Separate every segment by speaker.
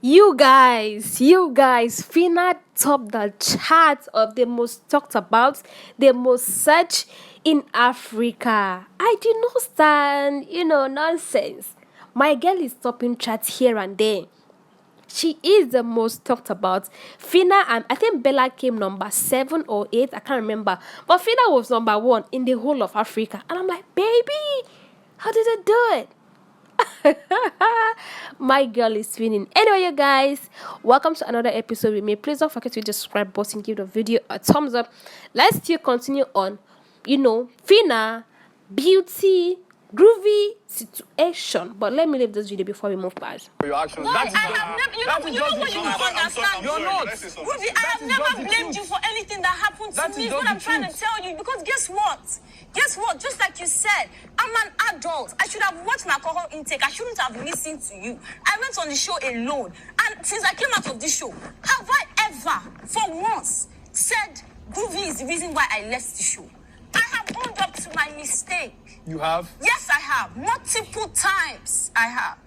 Speaker 1: You guys, Phyna topped the chart of the most talked about, the most searched in Africa. I do not stand, nonsense. My girl is topping charts here and there. She is the most talked about. Phyna and I think Bella came number 7 or 8. I can't remember. But Phyna was number 1 in the whole of Africa. And I'm like, baby, how did it do it? My girl is winning. Anyway, you guys, welcome to another episode with me. Please don't forget to hit the subscribe button, give the video a thumbs up. Let's still continue on, Phyna, beauty, groovy situation. But let me leave this video before we move past.
Speaker 2: For your actions.
Speaker 3: Why?
Speaker 2: That is
Speaker 3: I have never, you know what you don't understand.
Speaker 2: You're not.
Speaker 3: Ruby, I have never blamed you for anything that happened to me. Is what I'm trying to tell you. Because guess what? Guess what? Just like you said, I'm an adult. I should have watched my alcohol intake. I shouldn't have listened to you. I went on the show alone. And since I came out of this show, have I ever, for once, said Groovy is the reason why I left the show? I have owned up to my mistake.
Speaker 2: You have?
Speaker 3: Yes, I have. Multiple times I have.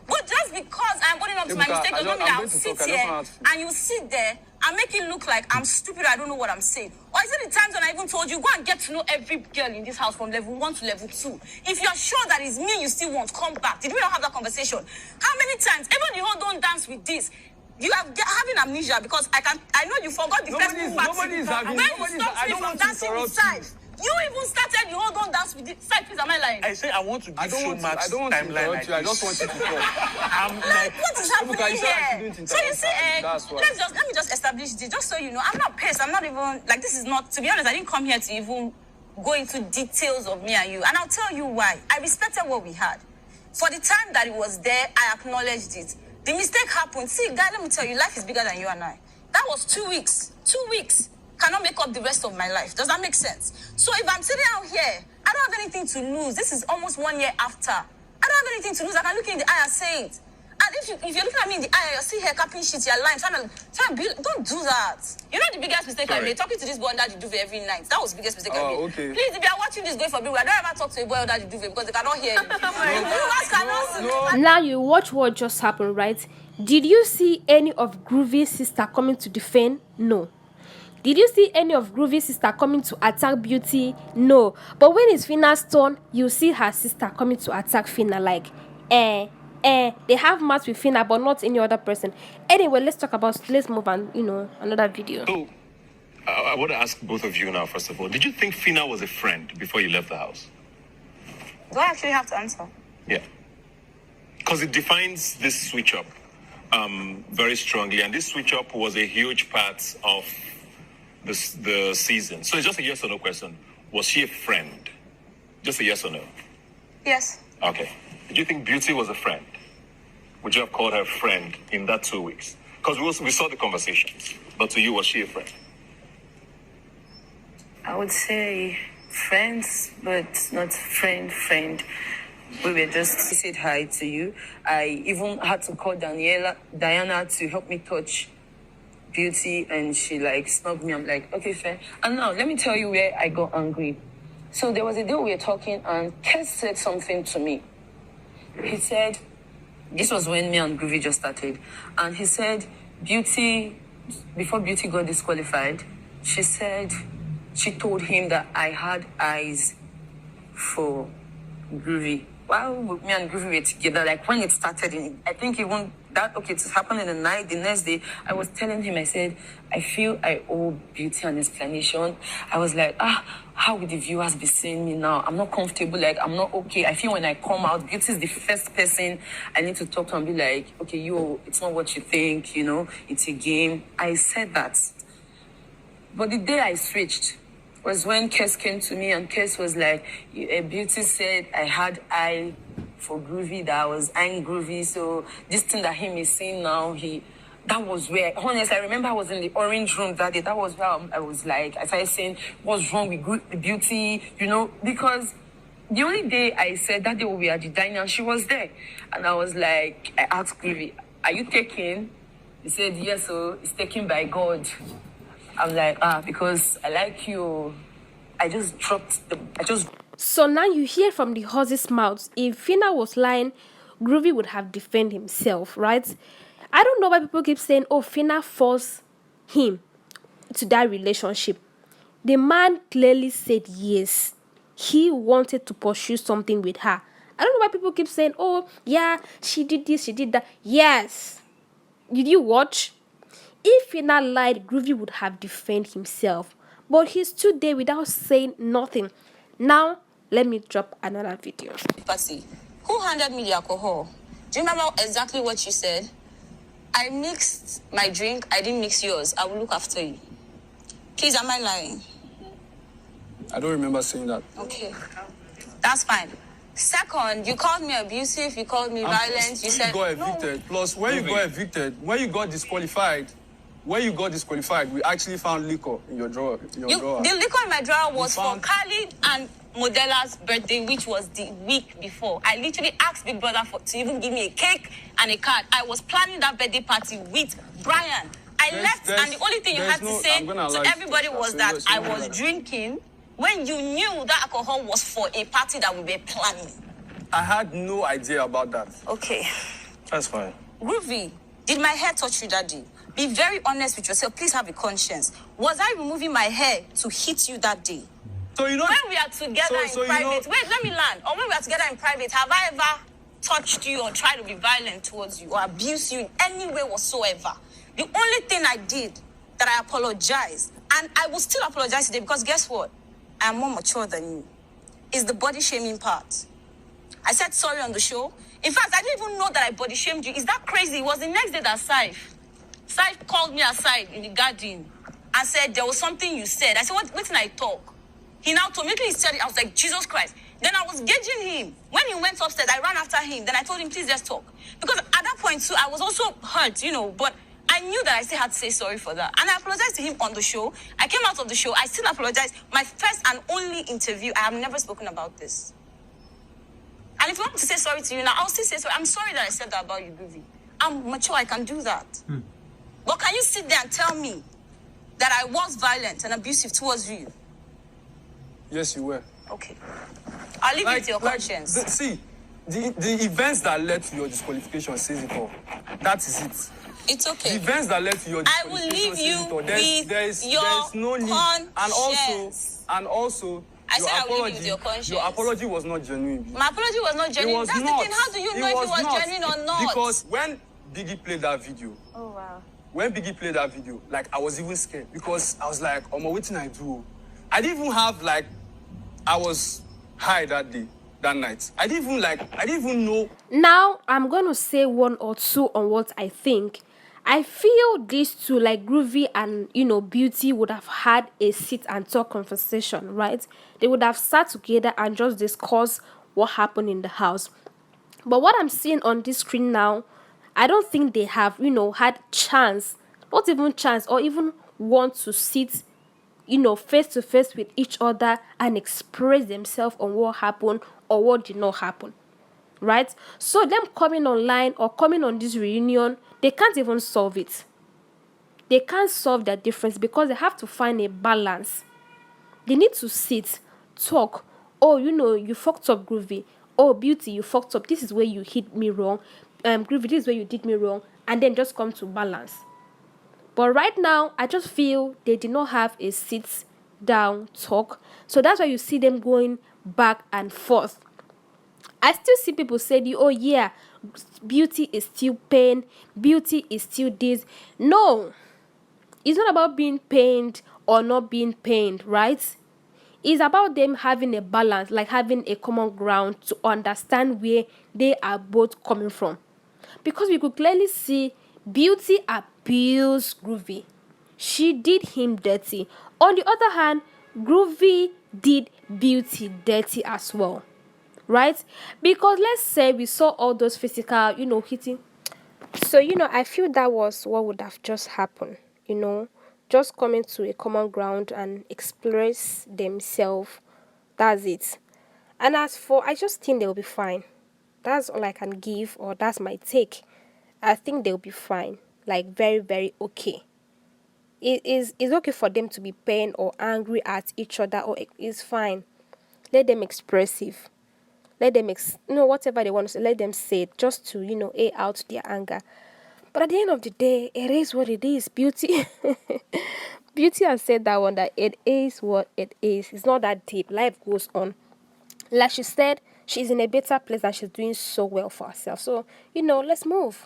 Speaker 3: But just because I'm owning up to my mistake doesn't mean that I'll sit here and you sit there and make it look like I'm stupid, I don't know what I'm saying. Or is it the times when I even told you, go and get to know every girl in this house from level 1 to level 2. If you're sure that it's me you still want, come back. Did we not have that conversation? How many times? Even the whole don't dance with this. You are having amnesia because I know you forgot the first move.
Speaker 2: Nobody's having.
Speaker 3: When you stopped me from dancing with side. You even started the whole don't dance with the side, please, am I lying?
Speaker 4: I say I want to give so much
Speaker 2: I don't want to
Speaker 4: timeline
Speaker 2: interrupt you. I just want you to talk.
Speaker 4: I'm
Speaker 3: like, what is happening here? So you see, let me just establish this, just so you know. I'm not pissed. I'm not even like this is not. To be honest, I didn't come here to even go into details of me and you, and I'll tell you why. I respected what we had. For the time that it was there, I acknowledged it. The mistake happened. See, guy, let me tell you, life is bigger than you and I. That was 2 weeks. 2 weeks cannot make up the rest of my life. Does that make sense? So if I'm sitting out here, I don't have anything to lose. This is almost 1 year after. I don't have anything to lose. I can look in the eye and say it. And if you're looking at me in the eye, you're still here capping shit, you're lying, trying to build. Don't do that. You know the biggest mistake I made? Talking to this boy under the duvet every night. That was the biggest mistake I made.
Speaker 2: Okay.
Speaker 3: Please, if you're watching this going for people, I don't ever talk to a boy under the duvet because they cannot hear you. You guys cannot see.
Speaker 1: Now you watch what just happened, right? Did you see any of Groovy's sister coming to defend? No. Did you see any of Groovy's sister coming to attack Beauty? No. But when it's Phyna's turn, you see her sister coming to attack Phyna like, they have match with Phyna, but not any other person. Anyway, let's move on, another video.
Speaker 4: So, I want to ask both of you now, first of all. Did you think Phyna was a friend before you left the house?
Speaker 3: Do I actually have to answer?
Speaker 4: Yeah. Because it defines this switch up very strongly. And this switch up was a huge part of the season. So it's just a yes or no question. Was she a friend? Just a yes or no?
Speaker 3: Yes.
Speaker 4: Okay. Did you think Beauty was a friend? Would you have called her a friend in that 2 weeks? Because we saw the conversations. But to you, was she a friend?
Speaker 5: I would say friends, but not friend. We were just said hi to you. I even had to call Diana to help me touch Beauty, and she snubbed me. I'm like, okay, fair. And now let me tell you where I got angry. So there was a day we were talking, and Kes said something to me. He said, this was when me and Groovy just started, and he said, Beauty, before Beauty got disqualified, she told him that I had eyes for Groovy. While me and Groovy were together, when it started, I think even that, it happened in the night. The next day, I was telling him, I said, I feel I owe Beauty an explanation. I was like, how will the viewers be seeing me now? I'm not comfortable, I'm not okay. I feel when I come out, Beauty is the first person I need to talk to and be like, okay, it's not what you think, it's a game. I said that. But the day I switched was when Kes came to me, and Kes was like, Beauty said I had eye for Groovy, that I was eyeing Groovy. So this thing that him is saying now, that was where, honestly, I remember I was in the orange room that day. That was where I was like, I started saying, what's wrong with Beauty, because the only day I said that day we were at the diner, and she was there. And I was like, I asked Groovy, are you taken? He said, yes, so it's taken by God. I'm like, because I like you.
Speaker 1: So now you hear from the horse's mouth. If Phyna was lying, Groovy would have defended himself, right? I don't know why people keep saying, oh, Phyna forced him to that relationship. The man clearly said yes. He wanted to pursue something with her. I don't know why people keep saying, oh, yeah, she did this, she did that. Yes. Did you watch? If Phyna lied, Groovy would have defended himself. But he stood there without saying nothing. Now, let me drop another video.
Speaker 3: Party. Who handed me the alcohol? Do you remember exactly what you said? I mixed my drink. I didn't mix yours. I will look after you. Please, am I lying?
Speaker 2: I don't remember saying that.
Speaker 3: Okay. That's fine. Second, you called me abusive. You called me violent. You
Speaker 2: When
Speaker 3: said...
Speaker 2: you got evicted, plus when you got evicted, when you got disqualified, we actually found liquor in your drawer.
Speaker 3: The liquor in my drawer was for Khalid and Modela's birthday, which was the week before. I literally asked Big Brother to even give me a cake and a card. I was planning that birthday party with Brian. I left, and the only thing you had to say to everybody was that I was drinking when you knew that alcohol was for a party that we were planning.
Speaker 2: I had no idea about that.
Speaker 3: Okay.
Speaker 2: That's fine.
Speaker 3: Groovy, did my hair touch you that day? Be very honest with yourself. Please have a conscience. Was I removing my hair to hit you that day?
Speaker 2: So you know,
Speaker 3: When we are together in private, wait, let me land. Or when we are together in private, have I ever touched you or tried to be violent towards you or abuse you in any way whatsoever? The only thing I did that I apologized, and I will still apologize today because guess what? I am more mature than you. Is the body shaming part. I said sorry on the show. In fact, I didn't even know that I body shamed you. Is that crazy? It was the next day that Saif called me aside in the garden and said there was something you said. I said, what did I talk? He now told me, he said it. I was like, Jesus Christ. Then I was gauging him. When he went upstairs, I ran after him. Then I told him, please just talk. Because at that point, too, I was also hurt, but I knew that I still had to say sorry for that. And I apologized to him on the show. I came out of the show. I still apologized. My first and only interview, I have never spoken about this. And if you want me to say sorry to you now, I'll still say sorry. I'm sorry that I said that about you, Groovy. I'm mature. I can do that. But can you sit there and tell me that I was violent and abusive towards you?
Speaker 2: yes, you were.
Speaker 3: Okay. I'll leave it to your conscience.
Speaker 2: The events that led to your disqualification says it all. That is it.
Speaker 3: It's okay.
Speaker 2: The events that led to your
Speaker 3: I will
Speaker 2: disqualification
Speaker 3: leave
Speaker 2: says
Speaker 3: you
Speaker 2: it all.
Speaker 3: with
Speaker 2: There's
Speaker 3: your
Speaker 2: no need.
Speaker 3: conscience.
Speaker 2: And also,
Speaker 3: I said I will leave you with your conscience.
Speaker 2: Your apology was not genuine.
Speaker 3: My apology was not genuine. That's
Speaker 2: not.
Speaker 3: the thing. How do you know if it was genuine or not?
Speaker 2: Because when Biggie played that video, like, I was even scared because I was like, oh, what did I do? I didn't even have, like, I was high that day, that night. I didn't even know.
Speaker 1: Now, I'm going to say one or two on what I think. I feel these two, like Groovy and, Beauty, would have had a sit and talk conversation, right? They would have sat together and just discuss what happened in the house. But what I'm seeing on this screen now, I don't think they have, had chance, not even chance, or even want to sit, face to face with each other and express themselves on what happened or what did not happen, right? So them coming online or coming on this reunion, they can't even solve it. They can't solve that difference because they have to find a balance. They need to sit, talk. Oh, you fucked up, Groovy. Oh, Beauty, you fucked up. This is where you hit me wrong. Groovy, this is where you did me wrong. And then just come to balance. But right now, I just feel they did not have a sit down talk. So that's why you see them going back and forth. I still see people say, oh yeah, Beauty is still pain. Beauty is still this. No. It's not about being pained or not being pained, right? It's about them having a balance, like having a common ground to understand where they are both coming from. Because we could clearly see Beauty abused Groovy. She did him dirty. On the other hand, Groovy did Beauty dirty as well. Right? Because let's say we saw all those physical, hitting. So, I feel that was what would have just happened. Just coming to a common ground and express themselves. That's it. And as for, I just think they'll be fine. That's all I can give, or that's my take. I think they'll be fine. Like, very, very okay. It's okay for them to be pained or angry at each other, or it's fine. Let them expressive. Let them, whatever they want to say, let them say it just to, air out their anger. But at the end of the day, it is what it is. Beauty. Beauty has said that one, that it is what it is. It's not that deep. Life goes on. Like she said, she's in a better place and she's doing so well for herself. So, let's move.